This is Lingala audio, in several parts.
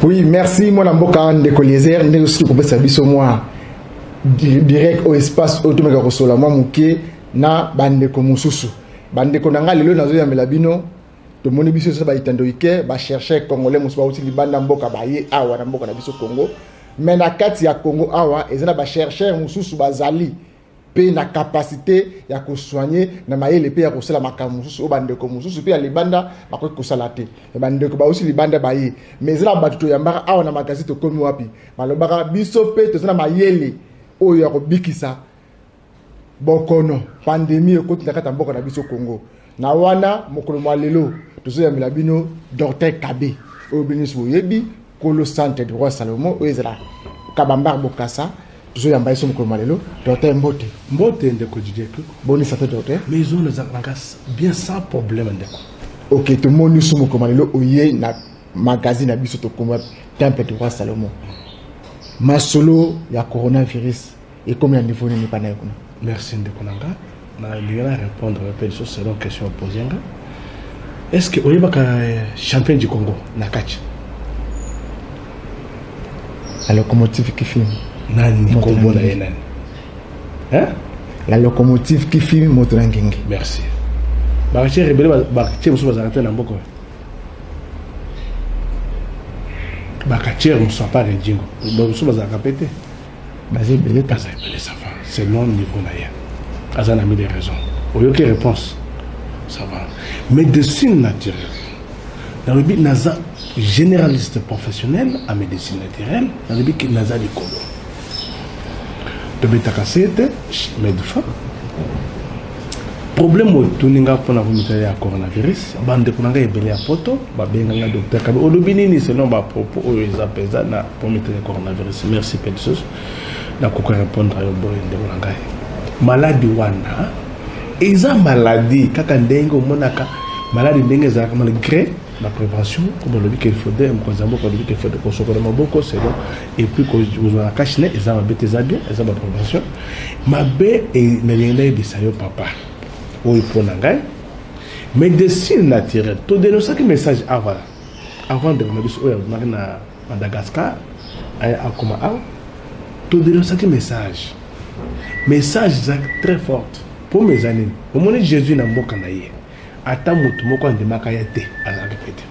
Oui, merci. Moi, Namboka Ndekoliezer, nous aussi pour service au moins direct au espace automega kosola moi muke na bandeko mususu. Bandeko nanga lelo nazo ya melabino to moni biso ça ba itando ike ba chercher congolais musuba aussi libanda mboka ba ye awa na mboka na biso Congo. Mais na kati ya Congo awa ezana ba chercher mususu bazali pe na capacité ya ko soigner na mayele pe ya ko sala makamu mususu o bandeko mususu pe ya libanda ba ko sala te bandeko ba aussi libanda ba ye mais ezana batuto ya mbaka awa na makasi to komi wapi malobaka biso pe to zana mayele oyo ya ko bikisa bokono pandémie ekoti na kata mboka na biso Congo na wana mokolo malelo tozo ya milabino docteur Kabe oyo biniso yebi kolo centre de roi Salomon oyo ezala kabambar bokasa tozo ya mbayiso mokolo malelo docteur Mbote ndeko Didieku boni ça fait docteur maison les arrangas bien sans problème ndeko. OK to moni so mokolo malelo oye na magazine na biso to komba temple de roi Salomon masolo ya coronavirus et combien de niveau n'est pas là. Merci ndeko nanga na lingana répondre un peu sur selon question posée nga. Est-ce que oyebaka champion du Congo na catch la locomotive qui filme nani Congo na yenani hein la locomotive qui filme Motrangenge. Merci bakati rebele bakati muso bazarate na mboko bakati muso pas rendingo muso bazaraka pété basé belé ça va c'est non niveau na ya azana mis des raisons oyoke réponse ça va médecine naturelle dans le but naza généraliste professionnel en médecine naturelle dans le but naza likolo de betakasete médecin problème au tuninga pona vomita ya coronavirus bande kunanga ebele ya poto babenga nga docteur Kabe olobinini selon ba propos oyo ezapeza na vomita ya coronavirus. Merci Pedsos na koko répondre à boy de ngai maladie wana eza maladie kaka ndenge monaka maladie ndenge za malgré la prévention comme le dit qu'il faut de mkozambo ko dit qu'il faut de kosokora maboko c'est bon et puis que vous la cache net eza mabeteza bien eza ba prévention mabe et na lengenda de sayo papa oyo pona ngai médecine naturelle to dénoncer que message avant de na biso oyo na Madagascar ay akoma a to dénoncer que message très forte pour mes années au moment Jésus na mboka na ye ata mutu moko andemaka ya te ala répéter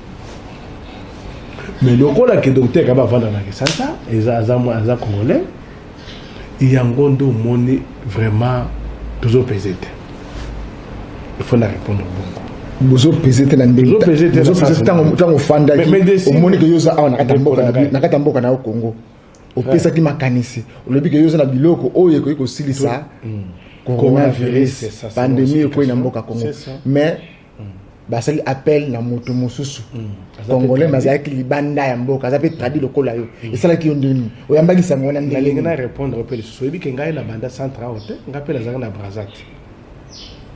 mais lokola que docteur Kaba vanda na Kinshasa eza congolais yangondo moni vraiment toujours pesé. Il faut la répondre bon. Bozo pesete na ndenge. Bozo pesete tango fanda ki. O moni ke yoza awa na katamboka na Congo. O pesa ki makanisi. O lobi ke yoza na biloko oyo ko silisa. Coronavirus, pandémie ko na mboka Congo. Mais basali appel na moto mosusu. Congolais bazaki libanda ya mboka. Ça peut traduire le kola yo. Et ça la ki ondeni. O yambaki sango na ndenge. Na répondre pe le so yebi ke ngai na banda central hotel, ngapela zaka na Brazati.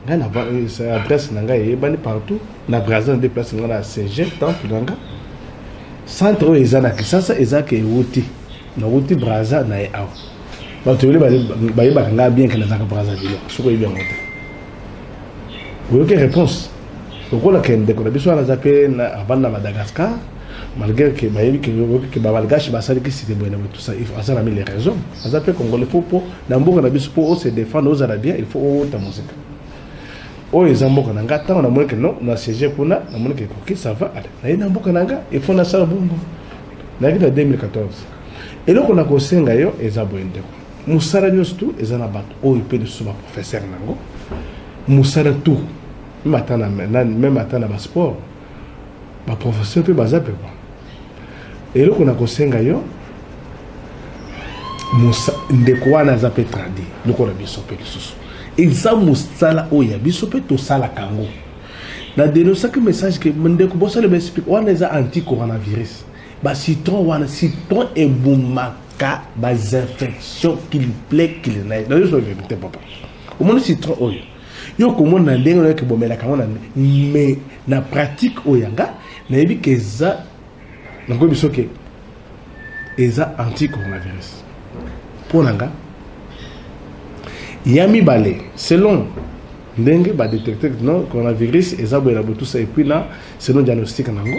Ngana sa adresse nanga yebani partout na Brazil déplace ngana CG temple nanga centre o ezana Kinshasa ezaka ewuti na wuti Brazil na aw bato yele ba yeba nga bien que na zaka Brazil bilo soko yebi ngota oyo ke réponse okola kende ko biso na zape na abanda Madagascar malgré que ba yebi que ba balgashi ba sali que c'était bon tout ça il faut ça a mis les raisons zape congolais faut pour na mboka na biso pour se défendre aux arabiens il faut ta musique. Oh, ils ont beaucoup d'anga. Tant on a moins que non, on a siégé pour na, on a moins que ok, ça va. Allez, ils ont beaucoup d'anga. Il faut na ça bon. N'a que de 2014. Et là qu'on a commencé ngayo, ils ont besoin de. Moussara nyostu, ils ont abattu. Oh, il peut de souvent professeur nango. Moussara tout. Même attend na sport. Ma professeur peut baser peu. Et là qu'on a commencé ngayo, Moussa ndekwa na zape tradi. Nous qu'on a bien sopé le sous. Exemple sala oya biso pe to sala kango na dénoncer que message que ndeko bossa le explique on les anti coronavirus ba citron wana citron et boumaka ba infection qu'il plaît qu'il n'a dans le vérité papa au moins citron oya yo comment na ndenge que bomela kango na mais na pratique oyanga na yebi que za ngo biso que eza anti coronavirus pour nanga Yami balé selon ndenge ba détecter non coronavirus et ça boya tout ça et puis là selon diagnostic nango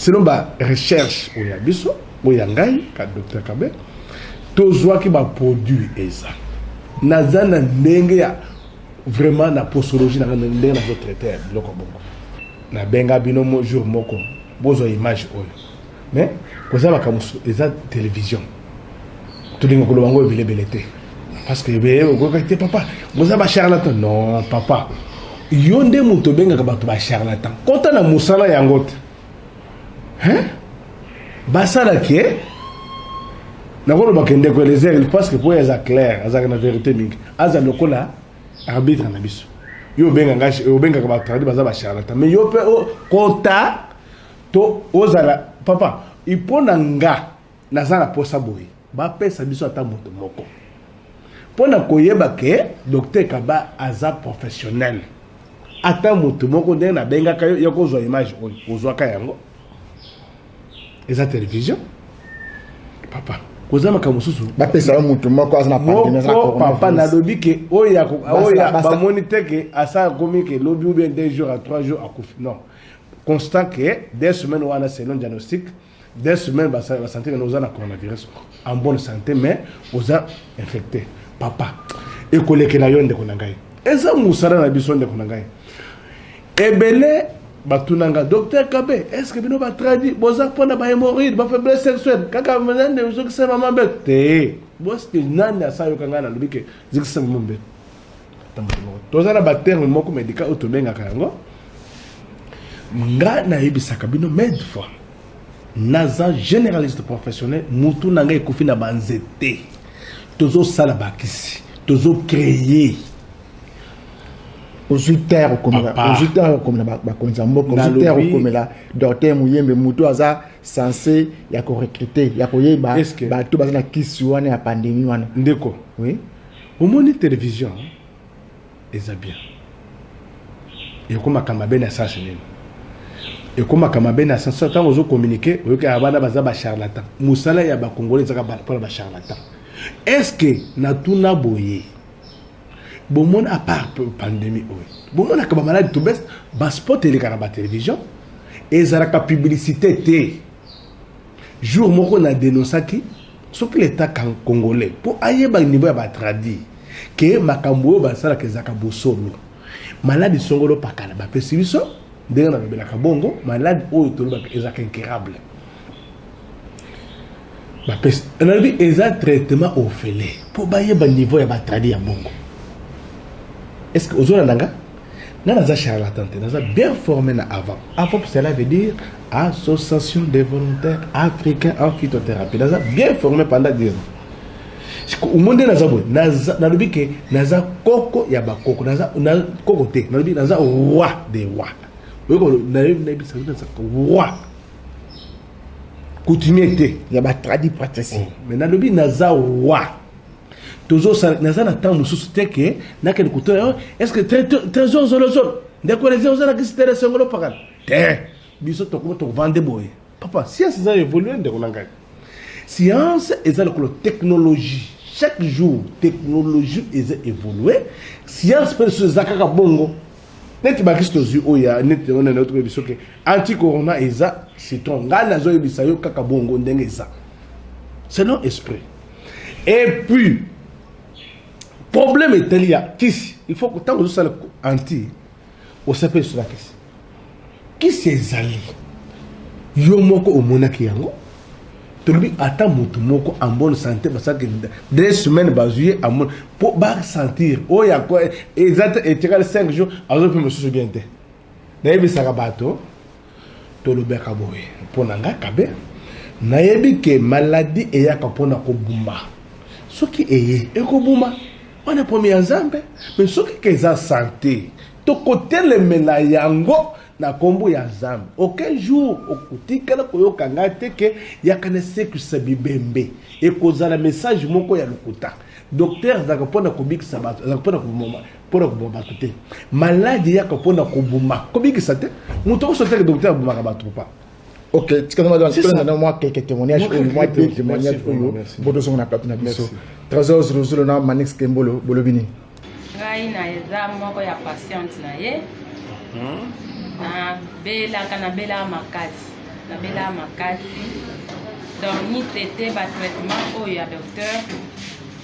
selon ba recherche oya biso oya ngai ka docteur Kabe tozwa ki ba produit eza nazana ndenge ya vraiment na posologie na ndenge na traiter biloko bongo na benga bino mo jour moko bozo image oyo mais koza bakamusu eza télévision tulingo ko bango bilebelete parce que be papa boza ba charlatan non papa yonde muto benga ka bato ba charlatan kota na musala yango te hein basala ke na ko ba kende ko les airs parce que pour eza clair eza na vérité mingi aza lokola arbitre na biso yo benga ngashi yo benga ka bato baza ba charlatan mais yo pe kota to ozala papa ipona nga nazala posa boy ba pesa biso ata moto moko pona koyeba ke docteur Kaba aza professionnel ata moto moko ndenge na benga kayo ya kozwa image oyo kozwa ka yango eza télévision papa kozama ka mususu ba pesa moto moko azana pandemie za corona papa na lobi ke oya ba moniteur ke asa komi ke lobi ou bien 2 jours à 3 jours akufi non constant que des semaines on a selon diagnostic des semaines ba santé nous a coronavirus en bonne santé mais aux a infecté papa et koleke na yonde konangai eza musara na biso nde konangai ebele batunanga docteur Kabe est-ce que bino ba tradi boza pona ba hémorroïde ba faiblesse sexuelle kaka mende zo ki sema mambe te boske nani asayo kanga na lubike zikisa mambe tozana ba terme moko médical otobenga kango nga na yebisaka bino mede fois naza généraliste professionnel mutu nanga ekufi na banzete tozo sala bakisi tozo créer consulteur comme la bakonzambo consulteur comme la docteur Muyembe mutu aza censé ya ko recruter ya ko yeba ba to bazana kisi wana ya pandémie wana ndeko oui au moni télévision eza bien et comme kamabe na ça c'est et comme kamabe na ça tant ozo communiquer oyo ka bana baza ba charlatan musala ya ba congolais zaka ba charlatan est-ce que na tuna boye bon monde à part pandémie oui bon monde a ka malade tout best ba sport télé kana ba télévision et zaraka publicité té jour moko na dénonçaki soki l'état congolais pour ayeba niveau ya ba tradi que makambo ba sala ke zaka bosolo malade songolo pakala ba pesibiso ndenge na bebelaka bongo malade oyo tolobaka ezaka incurable bapesi nalobi eza traitement ofele mpo bayeba niveau ya batradi ya bongo est-ce que ozolanda nga naza charlatan te naza bien formé na avant cela veut dire association des volontaires africains en phytothérapie naza bien formé pendant 10 ans umonde naza boye nalobi ke naza koko ya bakoko naza koko te nalobi naza roi des rois roi coutumier te ya ba tradi praticien mais na lobi naza roi tozo naza na temps mususu te ke na ke kuto est-ce que trésor zolozol ndeko les gens na kisi tere sengolo pakala te biso to ko to vendre boy papa science ça évoluer ndeko nanga science eza la technologie chaque jour technologie eza évoluer science peut se zakaka bongo net bakistozi oya net on a notre biso ke anti corona eza citron ngana zo yebisa yo kaka bongo ndenge eza c'est non esprit et puis problème est tel ya kisi il faut que tant que ça anti on s'appelle sur la kisi ezali yo moko omonaki yango tolobi ata moto moko en bonne santé parce que 2 semaines bazuye amon pour ba sentir oya quoi exact et 5 jours alors puis monsieur bien te nayebi saka bato tolobeka boye pona nga Kabe nayebi ke maladie eyaka pona ko bumba soki eye ekobuma on est premier nzambe mais soki keza santé to kotele mena yango na kombo ya nzambe aucun jour okutikala koyoka ngate ke yakane sekisa bibembe ekozala message moko ya lokuta docteur zaka pona kobikisa bato zaka pona komoma pona koboma te maladie yaka pona kobuma kobikisa te muto ko sote docteur buma bato pas ok tikana dans moi quelques témoignages ou moi des témoignages bodo son na plateau na biso trésor zulu na Manix Kembolo bolobini ngai na eza moko ya patiente na ye na bela makasi nabela makasi donc ni traité ba traitement oyo ya docteur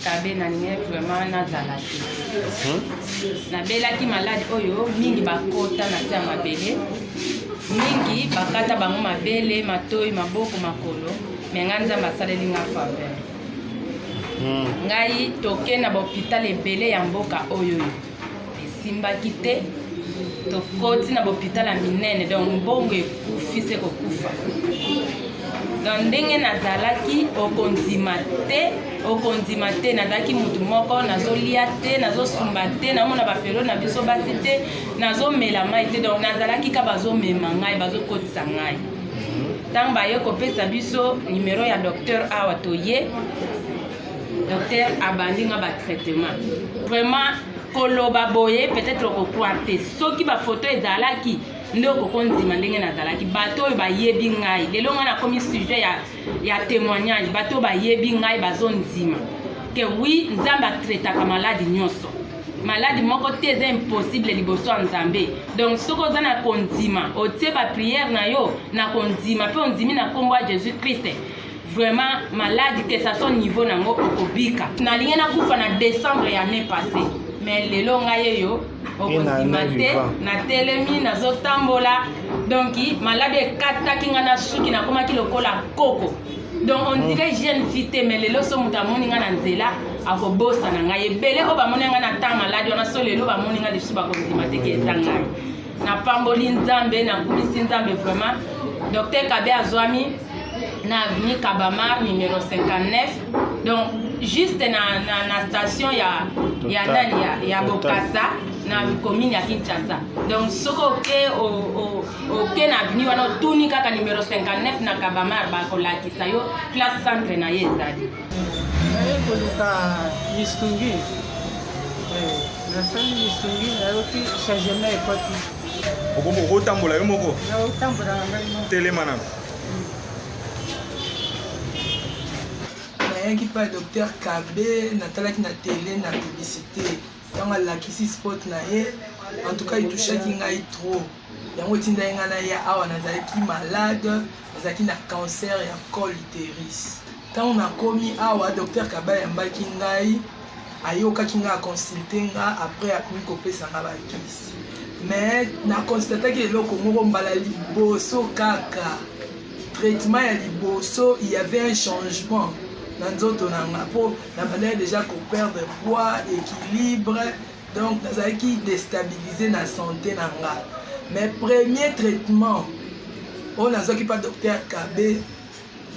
Kabe naninge vraiment nazala te nabelaki malade oyo mingi bakota na se ya mabele mingi bakata bango mabele matoi maboko makolo me ngai nzambe asaleli nga faveur ngai toke na bahôpital ebele ya mboka oyo esimbaki te tokoti na bahôpital ya minene donc mbongo ekufi se kokufa donc ndenge nazalaki okondima te nazalaki mutu moko nazolia te nazosumba te namona bapelo na biso basi te nazomela mai te donc nazalaki ka bazomema ngai bazokotisa ngai ntango baye kopesa biso numero ya docteur awa toye docteur abandi nga batraitement vraiment koloba boye peut-être okokroire te soki bafoto ezalaki nde okokondima ndenge nazalaki bato oyo bayebi ngai lelo ngai nakomi sujet ya témoignage bato oyo bayebi ngai bazondima ke wi nzambe atretaka maladi nyonso maladi moko te eza impossible liboso ya nzambe donc soki oza na kondima otie bapriere na yo na kondima mpe ondimi na nkombo ya jésus christ vraiment maladi te sa son niveau nango okobika nalingi nakufa na décembre ya année passée mais lelo ngai eyo okondima te natelemi nazotambola donc maladi ekataki nga na suki nakomaki lokola koko donc on dirait jeune fille te mais lelo so moto amoni nga na nzela akobosana ngai ebele oyo bamoni nga na temps maladi wana so lelo bamoni nga lisusu bakondima te ke eza ngai napamboli nzambe nakumisi nzambe vraiment docteur Kabe azwami na avenue Kabamar numéro 59 donc juste na station ya Bokassa na commune ya Kinshasa donc soko oke na avenue wana otuni kaka numéro 59 na Kabamar bakolakisa yo classe centre na ye ezali koluka listungi nasali listungi nayoki changement ekoti okotambola yo moko naotambola ngai telema nano nayaki mpa docteur Kabe natalaki na télé na publicité ntango alakisi spot na ye en tout cas etouchaki ngai trop yango etindaki ngai na ye awa nazalaki malade nazalaki na cancer ya col utérus ntango nakomi awa docteur Kabe ayambaki ngai ayokaki ngai aconsulte nga après akomi kopesa nga bakisi mais naconstataki eloko moko mbala liboso kaka traitement ya liboso il y avait un changement na nzoto nanga po nabandaki déjà koperdre poids équilibre donc nazalaki déstabilisé na santé nanga mais premier traitement oyo nazwaki mpa docteur Kabe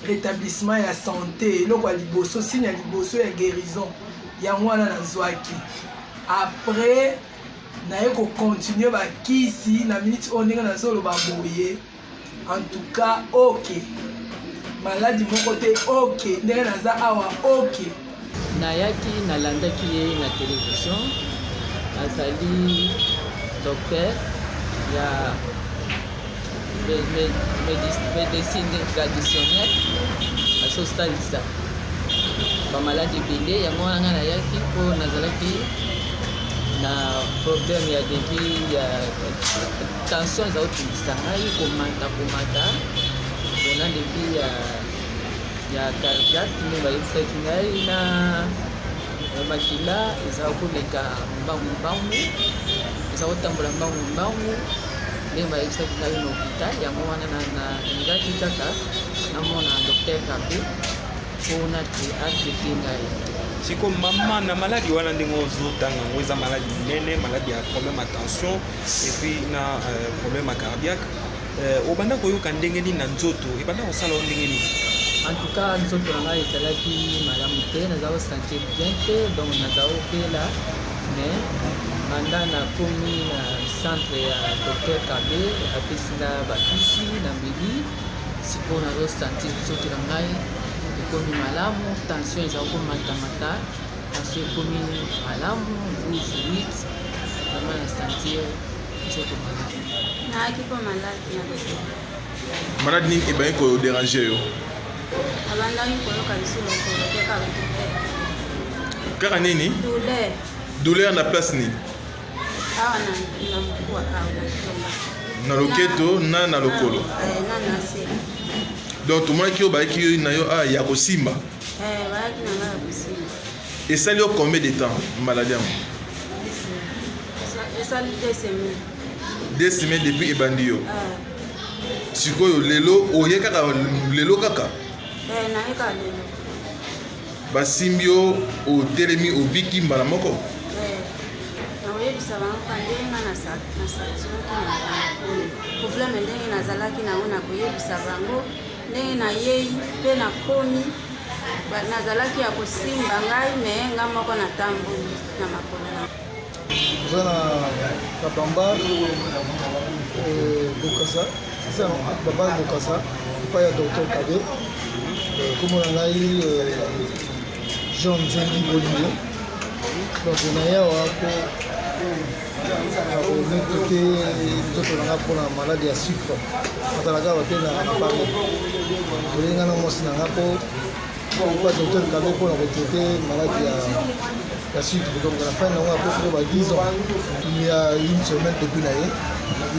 rétablissement ya santé eloko ya liboso signe ya liboso ya guérison yango wana nazwaki après naye kocontinue bakisi na minute oyo ndenge nazoloba boye en tout cas ok maladi moko te ok ndenge naza awa ok nayaki nalandaki ye na télévision azali docteur ya médecine traditionnelle azosalisa bamaladi ebele yango wana ngai nayaki mpo nazalaki na problème ya débit ya tension eza kotungisa ngai komata bona débit ya cardiaque nde bayebisaki ngai na makila eza koleka mbangu eza kotambola mbangu nde bayebisaki ngai na hôpital yango wana ningaki kaka namona docteur Kabe mpona te atraite ngai siko mama na maladi wana ndenge ozotanga yango eza maladi minene maladi ya problème ya tension et puis na problème ya cardiaque obanda koyoka ndenge nini na nzoto ebanda kosala o ndenge nini en tout cas nzoto na ngai ezalaki malamu te naza kosentir bien te donc naza kopela mais banda nakomi na centre ya docteur Kabe apesi nga bakisi na mbeli sikoyo nazosentir nzoto na ngai ekomi malamu tension eza komatamata tension ekomi malamu 12 vraiment na sentir nzoto malamu naaki mpo maladi ya maladi nini ebangi kodérange yo abandaki koyoka lisu lokolo te kaka douleur kaka nini douleur douleur na place nini awa na mokuwa awa na kitomba na loketo na lokolo. Na se. Donc tout monde qui au baiki na yo a ya kosimba. Baiki na ngala kosimba. Et ça lui combien de temps maladie? Ça lui 2 semaines. 2 semaines depuis ebandio. Sikoyo lelo oye kaka lelo kaka. Na eka lelo. Basimbio o telemi obiki mbala moko. Na oye bisaba ndenga na sa problème ndenge nazalaki na ona koyebisa bango ndenge na yei pe na komi nazalaki ya kosimba ngai me nga moko na tamboli na makolo na zana kabamba bokasa sasa baba bokasa pa ya docteur Kabe comme on a eu Jean Zengi Bolino donc on a eu côté pour la maladie à sucre atalaka batena Paris tolinga na mosi na ngapo kwa docteur Kabe pour traiter maladie à sucre donc la fin on a pour 10 ans il y a une semaine depuis l'année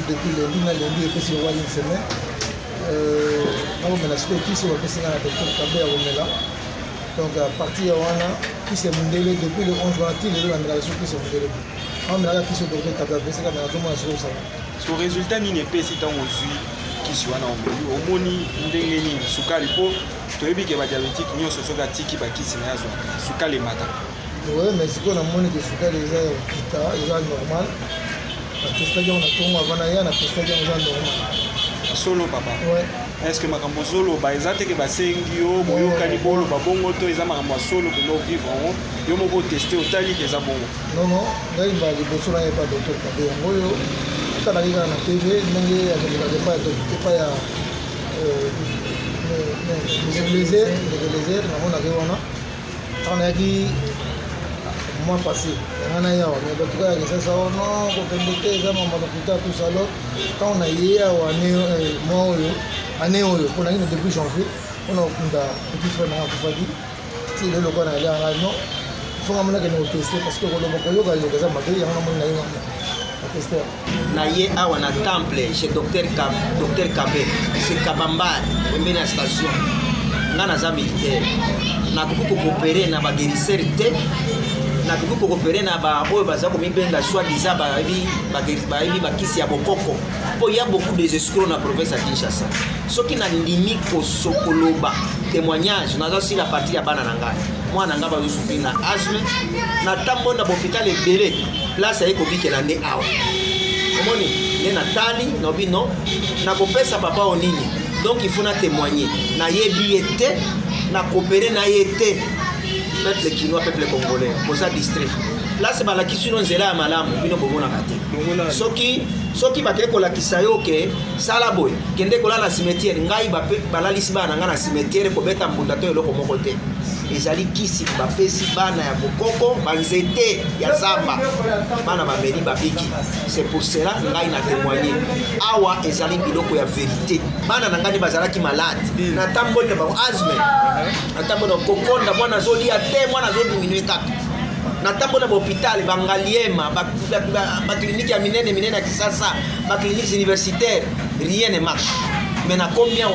depuis lundi et puis c'est une semaine on a la qui se voit que la docteur Kabe a donc à partir de là qui s'est mondélé depuis le 11 juin il y a la relation qui s'est mondélé on a qui se docteur Kabe c'est comme tout monde sur ça so résultat ni ne pesi tant ozui kisi wana omoni ndenge nini sukali po toyebi ke ba diabétique nyonso soka tiki bakisi na yazo sukali mata. Oui, mais c'est qu'on a monnaie de sukali eza normal atestation on a tongo avant ya na atestation eza normal solo papa. Ouais. Est-ce que makambo solo ba ezate ke basengi yo boyokani bolo babongo to eza makambo solo que no vivre en yo moko tester otali ke eza bongo? Non ngai ba liboso na pas docteur Kabe ngoyo tala kika na TV ndenge ya pas docteur pas ya les na mona ke wana on a dit mois passé on a eu mais docteur ya ça non ko pendete za mama l'hôpital tout ça là quand on a eu moi année pour la depuis janvier on a kunda depuis fin na kufadi si le local na là non faut que on a tester parce que le moko yoga za mabe ya on a eu tester na ye awa na temple chez docteur Kabe c'est Kabamba mbena station ngana za militaire na kuku coopérer na ba guérisseur te na kuku coopérer na ba oyo baza ko mibenda soit disant ba kisi ya bokoko po ya beaucoup des escrocs na province ya Kinshasa soki na ndimi ko sokoloba témoignage na za si la partie ya bana nanga mwana ngaba yo souffrir na asthme na tambo na hôpital ebele place ayeko bikela nde awa omoni ne na tali no bino na kopesa papa onini donc il faut na témoigner na yebi ete na coopérer na yete peuple kinois peuple congolais posa district place balaki sino nzela ya malamu bino bomona kate soki bakeye kolakisa yo ke sala boy kende kolala cimetière ngai balalisi bana nga na cimetière kobeta mbunda to eloko moko te ezali kisi bapesi bana ya bokoko banzete ya zamba bana bameli babiki c'est pour cela ngai na témoigner awa ezali biloko ya vérité bana na ngai bazalaki malade na tamboli na bango asthme na tamboli na kokonda mwana azolia te mwana azodiminuer kaka na tambo na hôpital bangaliema ba clinique ya minene ya kisasa ba cliniques universitaires rien ne marche mais na combien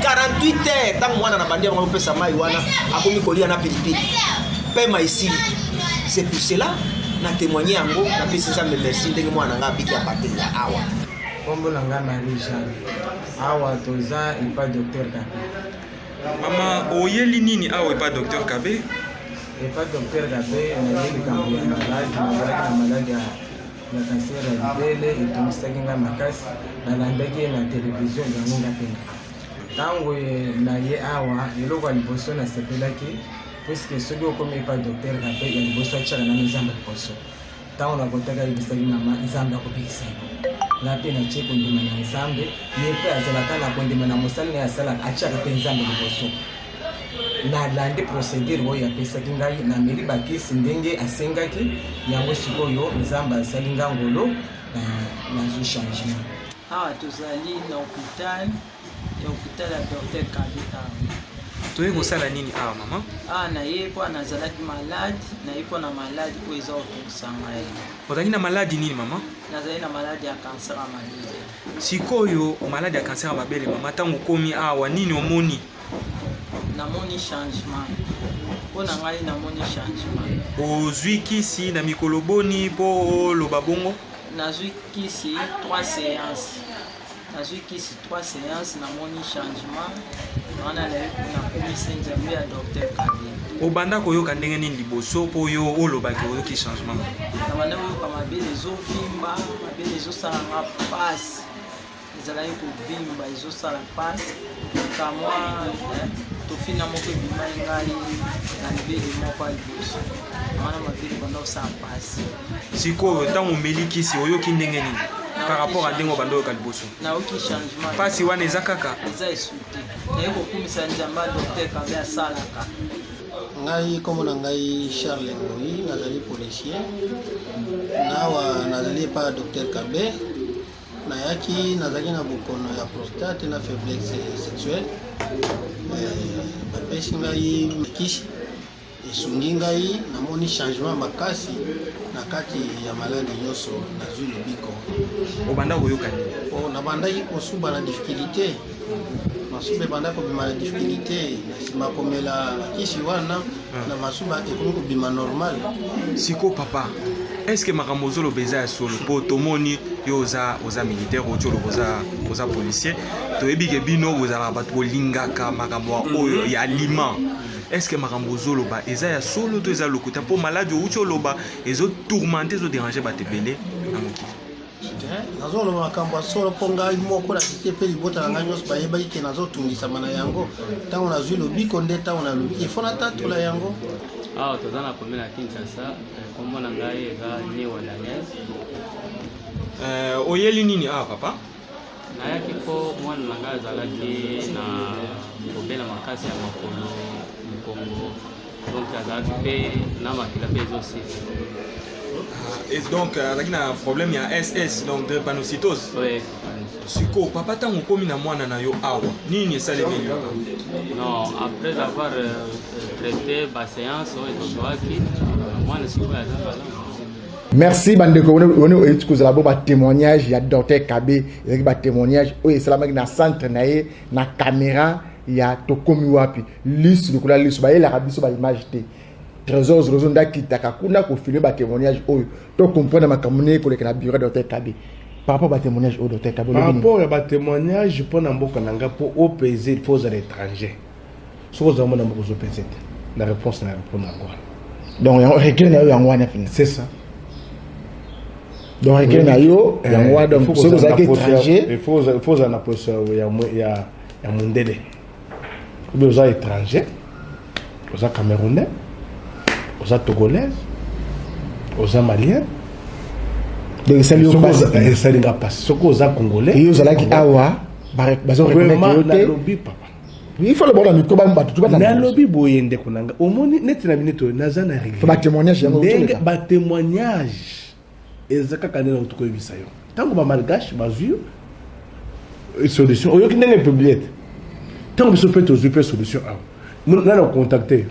48 heures tant mwana na bandia ngo pesa mai wana akomi kolia na pilipili pema ici c'est pour cela na témoigner yango na pesa ça me merci ndenge mwana nga biki apatela awa kombo na nga Marisha awa toza ipa docteur Kabe mama oyeli nini awa ipa docteur Kabe et pas docteur Kabe na yeli kambo ya malade ya cancer ya bele etomisaki nga makasi nalandaki na télévision yango nga pena ntango na ye awa eloko ya liboso nasepelaki puiske soki okomi epa docteur Kabe ya liboso atiaka nano nzambe liboso ntango nakotaka yebisaki mama nzambe akobikisa yo nga mpe natie kondima na nzambe ye mpe azalaka na kondima na mosali na asalaka atiaka mpe nzambe liboso nalandi procédure oyo apesaki ngai nameli bakisi ndenge asengaki yango sikoyo nzambe asali nga ngolo nazwi changement awa tozali na hôpital ya docteur Kabe toye kosala nini awa mama na ye mpo nazalaki malade na ye mpo na maladi oyo eza otokisa ngai ozali na maladi nini mama nazali na maladi ya cancer ya mabele sikoyo maladi ya cancer ya mabele mama ntango okomi awa nini omoni? Namoni changement mpona ngai, namoni changement. Ozwi kisi na mikolo boni mpo oloba bongo? Nazwi kisi 3 séances. Namoni changement wana nakomisi nzambe ya Dr Kabe. Obanda koyoka ndenge nini liboso mpo yo olobaki oyoki changement? Nabanda koyoka mabele ezovimba, mabele ezosalanga pasi, ezalaki kovimba ezosala pasi kamwa tofina moko ebimai ngai na libele moko ya liboso wana mabele banda kosala pasi. Sikoyo ntango omeli kisi oyoki ndenge nini par rapport à ndenge obanda oyoka liboso? Nayoki changement. Pasi wana eza kaka? Eza esuti. Naye kokumisa nzambe ya Dr Kabe asalaka. Ngai kombo na ngai Charles Ngoi, nazali policier. Nawa nazali pa Dr Kabe. Nayaki nazali na bokono ya prostate na faiblesse sexuelle. Bapesi ngai kisi esungi ngai namoni changement makasi na kati ya maladi nyonso nazwi lobiko. Obanda koyoka nini? Nabandaki kosuba na difficulté. Masuba ebanda kobima na difficulté, nsima komela kisi wana na masuba ekomi kobima normal. Siko papa, est-ce que makambo ozoloba eza ya solo mpo tomoni yo oza militaire otyoloba oza policier toyebi ke bino bozalaka bato bolingaka makambo oyo ya aliment? Est-ce que makambo ozoloba eza ya solo to eza lokuta mpo maladi outi oloba ezotourmente ezodérange bato ebele na mokili? Nazoloba makambo ya solo mpo ngai moko na kite mpe libota na ngai nyonso bayebaki ke nazotungisama na yango ntango nazwi lobiko nde ntango nalobi efo natatola yango. Awa toza na komela Kinshasa, kombo na ngai eza Niwa Daniel. Oyeli nini awa papa? Nayaki mpo mwana na ngai azalaki na kobela makasi ya makolo mokongo, donc azalaki mpe na makila mpe ezosisa. Et donc azalaki na problème ya SS, donc drépanocytose. Oui. Siko papa ntango okomi na mwana na yo awa nini esalemeli? Non, après avoir traité ma séance oyo tozwaki mwana sikoyo aza. Merci bandeko woni oyetukozala bo batémoignage ya Dr Kabe ezalaki batémoignage oyo esalamaki na centre na ye na caméra ya tokomi wapi lisu lokola lisu bayelaka biso baimage te trésor zozo ndakitaka kuna kofilme batémoignage oyo to comprendre makambo ne koleka na bureau Dr Kabe par rapport à témoignage au Dr Kabe. Par rapport à témoignage pour n'importe nanga pour opérer il faut à l'étranger. Ce que vous avez dit opérer la réponse n'est répondre à quoi? Donc on recueille na yo yango wana fini. C'est ça. Donc recueille na yo yango donc ce que vous avez étranger il faut en approcher ya mondele. Vous êtes étranger, vous êtes camerounais, vous êtes togolais, vous êtes malien. Donc ça lui passe ça lui passe ce que vous êtes congolais et vous allez awa bazo reconnaître lobby papa. Il faut le bon ami ko ba mbatu tu ba na lobby boyende kunanga omoni net na minute naza na rigueur ba témoignage yango ba témoignage ezaka kanela utuko yebisa yo tango ba malgache bazui solution oyo kinenge publier tango biso peut ozuper solution a na na contacter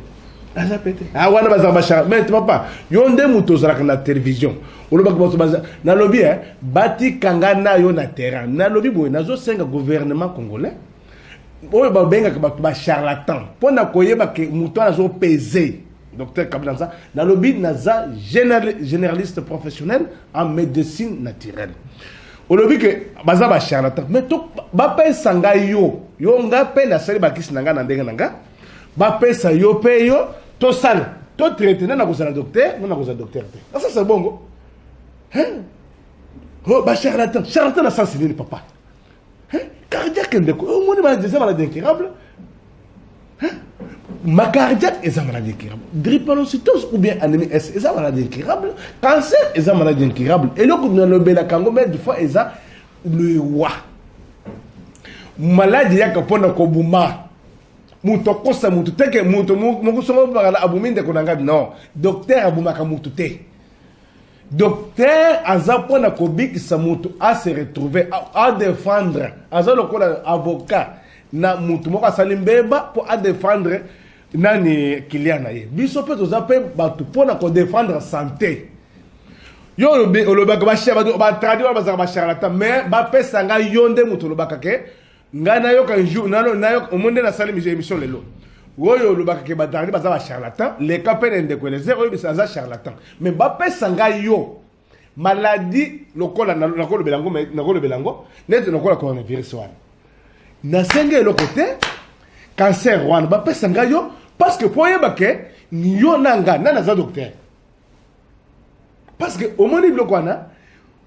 aza pété ah wana baza bachara mais papa yo nde muto zalaka na télévision oloba ko baza na lobby bati kangana yo na terrain na lobby boy nazo senga gouvernement congolais oyo babenga ba charlatan pona koyeba ke muto nazo peser docteur Kablanza na lobby naza généraliste professionnel en médecine naturelle au lobby que baza ba charlatan mais to ba pesa nga yo nga pe na sali bakisi nanga na ndenge nanga ba pesa yo pe yo to sala to traiter na kozala docteur na kozala docteur te ça c'est bongo hein oh ba charlatan na sens ni papa hein cardiaque ndeko on moni ba maladie incurable hein ma cardiaque est une maladie incurable drépanocytose ou bien anémie S est une maladie incurable cancer est une maladie incurable et le coup de la Congo mais des fois est le roi maladie yaka pona ko buma muto kosa muto teke muto moko songo bagala abuminde konanga non docteur abumaka muto te docteur azapona ko bikisa muto a se retrouver à défendre azalo ko avocat na muto moko asalimbeba pour à défendre nani client na ye biso pe toza pe batu pona ko défendre santé yo olobaka ba traduire ba charlatan mais ba pesa nga yonde muto olobaka ke nga na yo kan jour na yo omonde na salle émission lelo oyo olobaka ke ba traduire ba charlatan les capes de connaisser oyo bisa za charlatan mais ba pesa nga yo maladie lokola na kolo belango net lokola coronavirus wana na senge le côté cancer wana ba pesa nga yo parce que pour yeba ke yo nanga na za docteur parce que au moins il wana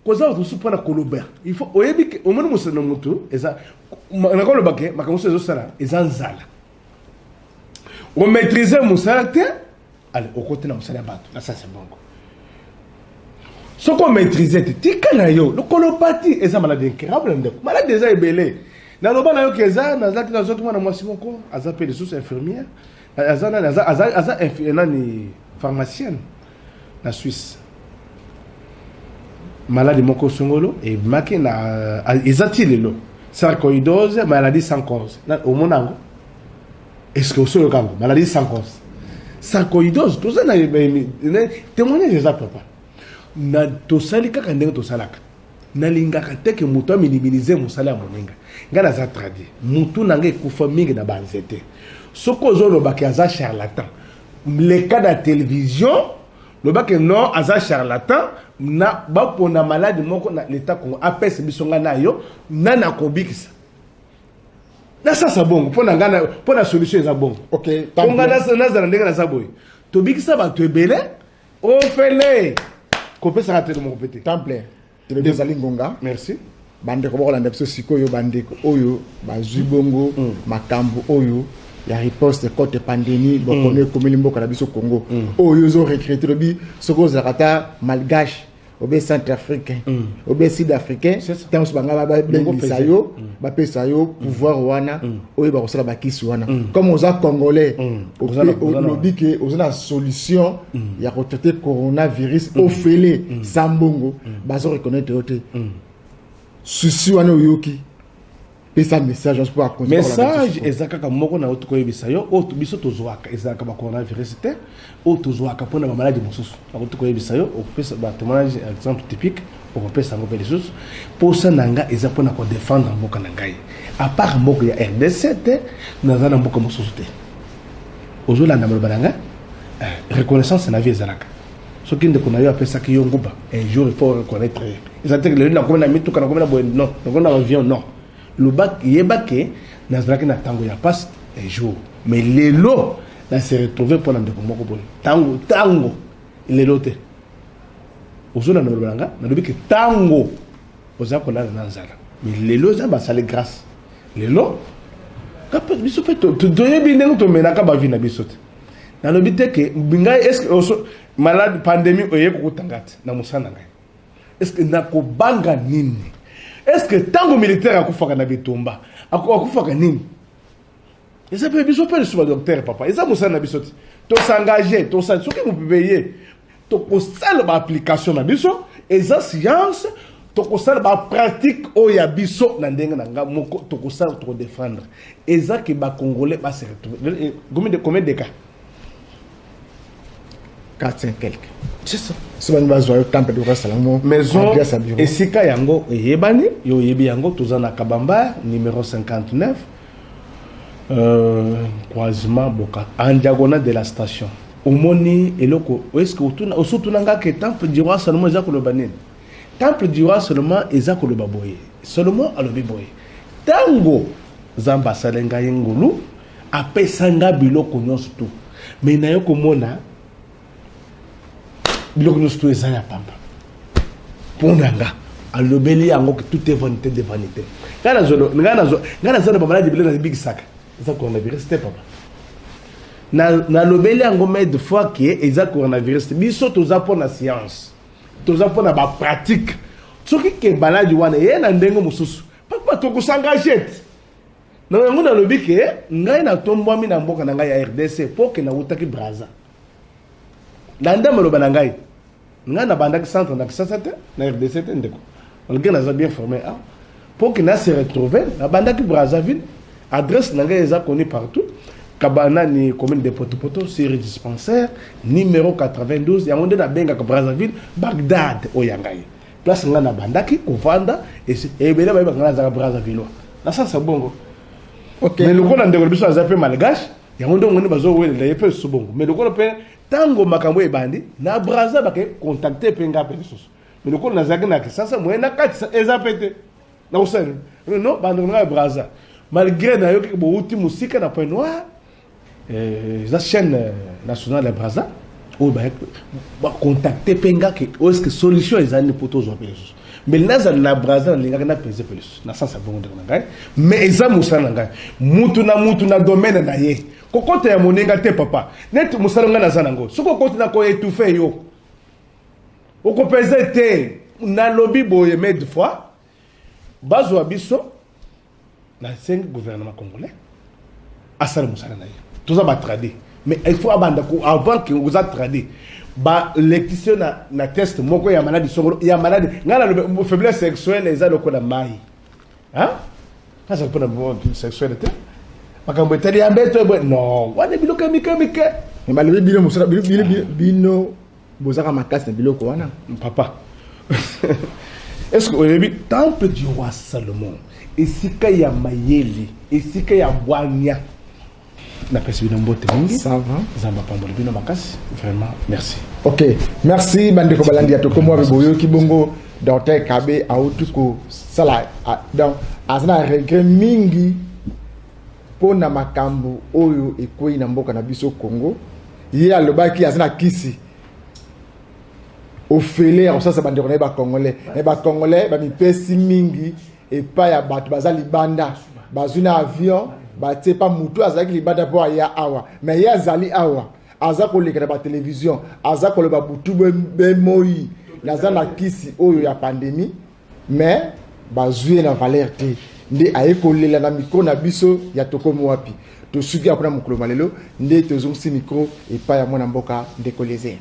koza otusu pona koloba il faut oyebi ke au moins musana mutu eza na koloba ke makamuso ezo sala eza nzala on maîtriser musala te allez au côté na musala bato na ça c'est bon ce qu'on maîtriser te tikana yo le colopathie eza maladie incurable ndeko maladie eza ebele na loba na yo keza na zaki na zoto mwana mwasi moko aza pe de sous infirmière aza ni pharmacienne na Suisse maladie moko songolo et maki na ezati lelo sarcoïdose maladie sans cause au monango est-ce que au solo kango maladie sans cause sarcoïdose tout ça na témoignage ça papa na to sali kaka ndenge to salaka na lingaka teke muto minimiser musala ya moninga ngana za tradi mutu nanga ekufa mingi na banzete soko zo lobaki aza charlatan le cas de télévision lobaki non aza charlatan na bapona malade moko na l'état Congo apesi bisonga nayo nana kobikisa na sasa bongo pona solution eza bongo OK ponga na za ndenge na zaboy to bikisa ba to ebele o fele kopesa raté mon pété temple télévision Ngonga merci bande ko bokola ndepso sikoyo bande oyo bazwi bongo makambo oyo ya riposte côté pandémie bokoné komeli mboka na biso Congo oyo zo recruter lobi soko za kata malgache obe centrafricain obe sud-africain tant banga ba bengisa yo ba pesa yo pouvoir wana oyo ba kosala ba kisi wana comme oza congolais lobi ke oza solution ya traiter coronavirus ofele sambongo bazo reconnaître yote souci wana oyoki pesa message pour raconter message ezaka moko na oto koyebisa yo oto biso tozwaka ezaka ba coronavirus te oto tozwaka pona ba maladie mosusu oto koyebisa yo opesa ba témoignage exemple typique pour pesa ngo pele susu pour ça nanga eza pona ko défendre mboka na ngai à part mboka ya RDC te na zana mboka mosusu te ozola na balanga reconnaissance na vie ezalaka ce qui ne connaît pas ça qui yonguba un jour il faut reconnaître ils attendent que le na komena mitu kana komena boy non na avion non le bac yebake na zaki na tango ya passe un jour mais lelo na se retrouver pour ndeko moko boy tango lelo te ozona na balanga na lobi ke tango oza ko na nzala mais lelo za ba sale grâce lelo kapot biso pe to yebi ndenge to menaka ba vie na biso te na lobi te ke binga est-ce que malade pandémie oye ko tangata na musana ngai est-ce que nako banga nini est-ce que tango militaire akufaka na bitumba akufaka nini eza pe biso pe le docteur papa eza musana biso to s'engager to sa soki mu payer to ko sala ba application na biso eza science to ko sala ba pratique o ya biso na ndenge na nga moko to ko sala to défendre eza ke ba congolais ba se retrouver combien de cas 4-5 quelques. C'est ça. C'est une base de temple de Rassalamo. Maison et Sika Yango et Yebani, Yo Yebi Yango, Tozana Kabamba, numéro 59, croisement Boka, en diagonale de la station. Omoni et Loko, est-ce que au Tunanga que temple du roi seulement Ezako le Banin? Temple du roi seulement Ezako le Baboye. Seulement à le Biboye. Tango Zamba Salenga Yengolu, a Pesanga Biloko Nyostu. Mais Nayoko Mona, biloko nyonso to eza ya pamba ponanga alobeli yango que tout est vanité de vanité ngana zo na bamaladi bile na big sac eza coronavirus te papa na lobeli yango mais de fois que eza coronavirus biso toza pona science toza pona ba pratique soki ke baladi wana ye na ndenge mosusu papa to kusangaget na yango na lobi ke ngai na tombwami na mboka na ngai ya RDC pour que na utaki Braza Landa maloba na ngai na bandaki centre na Kisasa te na RDC te ndeko le gars n'a bien formé pour qu'il na se retrouver na bandaki Brazzaville adresse na ngai eza connu partout Kabana ni commune de Poto série dispensaire numéro 92 ya onde na benga ka Brazzaville Bagdad Oyangai place ngana bandaki kovanda et bela ba ngana za Brazzaville na sasa bongo okay mais lokona ndeko biso azape malgache ya onde ngone bazo wele yepe subongo mais lokona pe tango makambo ebandi na Brazza ba ke contacter pe nga pe soso mais lokona nazaki na sasa mwena kati ezapete na usene non bando na Brazza malgré na yoki bo uti musika na point noir la chaîne nationale de Brazza où va contacter penga que est-ce que solution les années pour tous les choses mais là na Brazza les gars na peser plus na sens bon de ngai mais eza musala ngai mutu na domaine na ye kokote ya monenga te papa net musala nga na zanango soko kote na ko étouffer yo oko peser te na lobby boye mais deux fois bazo abiso na 5 gouvernement congolais asala musala na ye tout ça va trader mais il faut avant que vous a trader ba l'élection na test moko ya maladie songolo ya maladie ngala le faiblesse sexuelle les aloko na mai hein ça c'est pas une sexualité makambo tali ambeto non wana biloka mikamike mais malgré bino musala bino bozaka makasi na biloko wana papa est-ce que au début temple du roi Salomon esika ya mayeli esika ya bwanya na pesi bino mbote mingi ça va zamba pambolo bino makasi vraiment merci ok merci bandeko balandi atoko mo biboyo kibongo Dr Kabe autuko sala donc azana regret mingi pona makambo oyo ekoi na mboka na biso Congo ye alobaki azana kisi ofele en ça bandeko na ba congolais ba mipesi mingi et pas ya batu bazali banda bazuna avion bate pa mutu azaki libanda po ya awa mais ya zali awa azako lekana ba télévision azako le ba butu be moi nazana kisi oyo ya pandémie mais bazuye na valeur te nde ayeko lela na micro na biso ya tokomo wapi to suki apona mukolo malelo nde tozongsi micro et pas ya mwana mboka ndeko lezer